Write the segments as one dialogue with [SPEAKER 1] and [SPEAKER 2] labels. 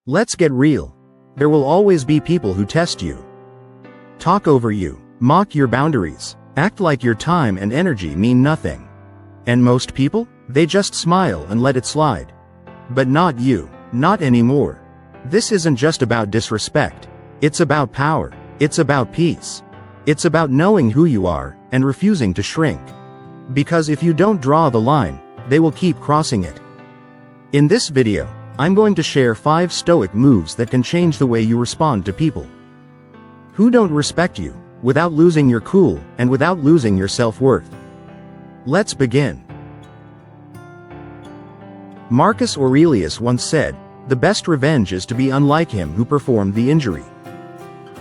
[SPEAKER 1] Let's get real. There will always be people who test you, talk over you, mock your boundaries, act like your time and energy mean nothing. And most people, they just smile and let it slide. But not you, not anymore. This isn't just about disrespect. It's about power. It's about peace. It's about knowing who you are and refusing to shrink. Because if you don't draw the line, they will keep crossing it. In this video, I'm going to share 5 Stoic moves that can change the way you respond to people who don't respect you, without losing your cool and without losing your self-worth. Let's begin. Marcus Aurelius once said, "The best revenge is to be unlike him who performed the injury."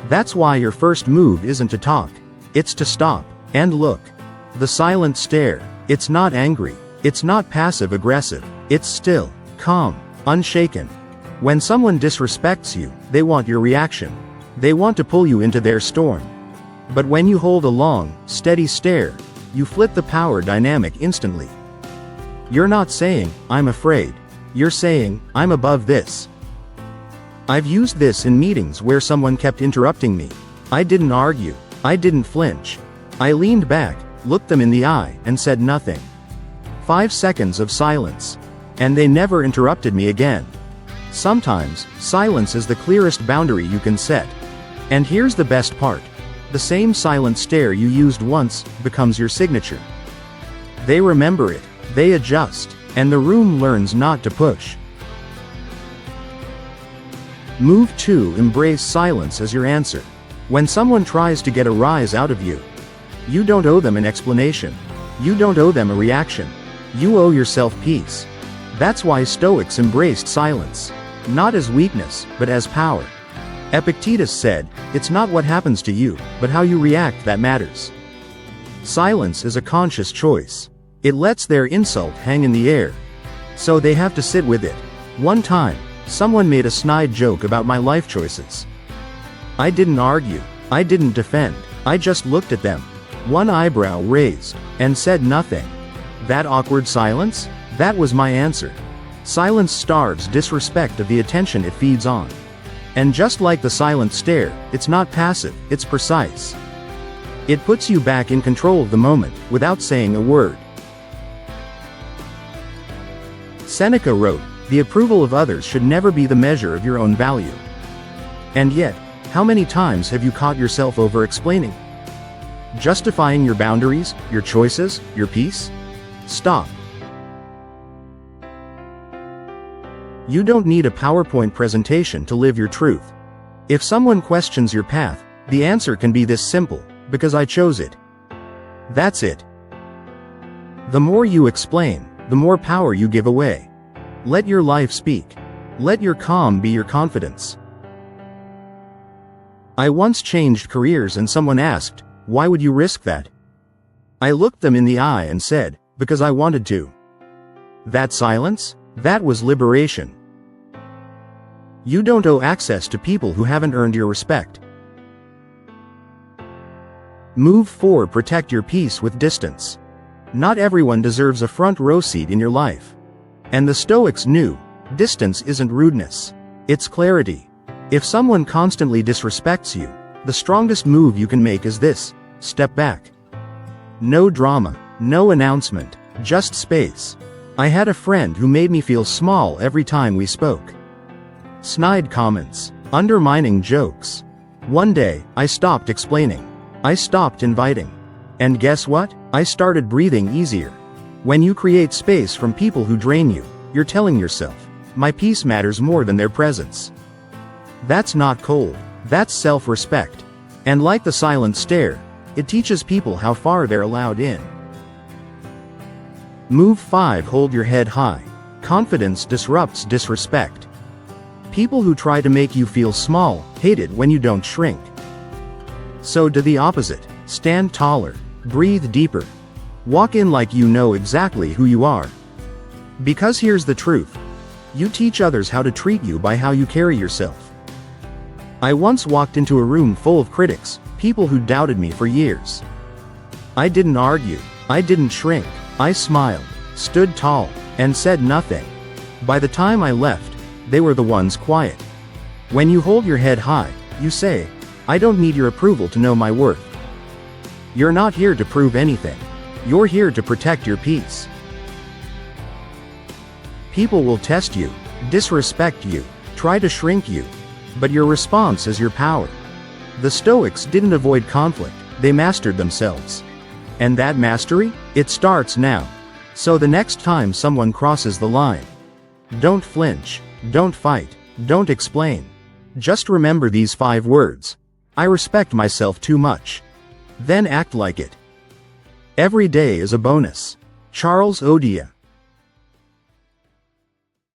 [SPEAKER 1] That's why your first move isn't to talk, it's to stop and look. The silent stare, it's not angry, it's not passive-aggressive, it's still, calm, unshaken. When someone disrespects you, they want your reaction. They want to pull you into their storm. But when you hold a long, steady stare, you flip the power dynamic instantly. You're not saying, "I'm afraid." You're saying, "I'm above this." I've used this in meetings where someone kept interrupting me. I didn't argue. I didn't flinch. I leaned back, looked them in the eye, and said nothing. 5 seconds of silence. And they never interrupted me again. Sometimes, silence is the clearest boundary you can set. And here's the best part. The same silent stare you used once becomes your signature. They remember it, they adjust, and the room learns not to push. Move 2. Embrace silence as your answer. When someone tries to get a rise out of you, you don't owe them an explanation. You don't owe them a reaction. You owe yourself peace. That's why Stoics embraced silence. Not as weakness, but as power. Epictetus said, "It's not what happens to you, but how you react that matters." Silence is a conscious choice. It lets their insult hang in the air, so they have to sit with it. One time, someone made a snide joke about my life choices. I didn't argue. I didn't defend. I just looked at them, one eyebrow raised, and said nothing. That awkward silence? That was my answer. Silence starves disrespect of the attention it feeds on. And just like the silent stare, it's not passive, it's precise. It puts you back in control of the moment, without saying a word. Seneca wrote, "The approval of others should never be the measure of your own value." And yet, how many times have you caught yourself over-explaining? Justifying your boundaries, your choices, your peace? Stop. You don't need a PowerPoint presentation to live your truth. If someone questions your path, the answer can be this simple: because I chose it. That's it. The more you explain, the more power you give away. Let your life speak. Let your calm be your confidence. I once changed careers and someone asked, "Why would you risk that?" I looked them in the eye and said, "Because I wanted to." That silence? That was liberation. You don't owe access to people who haven't earned your respect. Move 4. Protect your peace with distance. Not everyone deserves a front row seat in your life. And the Stoics knew, distance isn't rudeness. It's clarity. If someone constantly disrespects you, the strongest move you can make is this: step back. No drama, no announcement, just space. I had a friend who made me feel small every time we spoke. Snide comments, undermining jokes. One day, I stopped explaining. I stopped inviting. And guess what? I started breathing easier. When you create space from people who drain you, you're telling yourself, "My peace matters more than their presence." That's not cold. That's self-respect. And like the silent stare, it teaches people how far they're allowed in. Move 5. Hold your head high. Confidence disrupts disrespect. People who try to make you feel small hate it when you don't shrink. So do the opposite. Stand taller. Breathe deeper. Walk in like you know exactly who you are. Because here's the truth. You teach others how to treat you by how you carry yourself. I once walked into a room full of critics, people who doubted me for years. I didn't argue. I didn't shrink. I smiled, stood tall, and said nothing. By the time I left, they were the ones quiet. When you hold your head high, you say, I don't need your approval to know my worth. You're not here to prove anything. You're here to protect your peace. People will test you, disrespect you, try to shrink you. But your response is your power. The Stoics didn't avoid conflict, they mastered themselves. And that mastery? It starts now. So the next time someone crosses the line, don't flinch, don't fight, don't explain. Just remember these 5 words. I respect myself too much. Then act like it. Every day is a bonus. Charles Odia.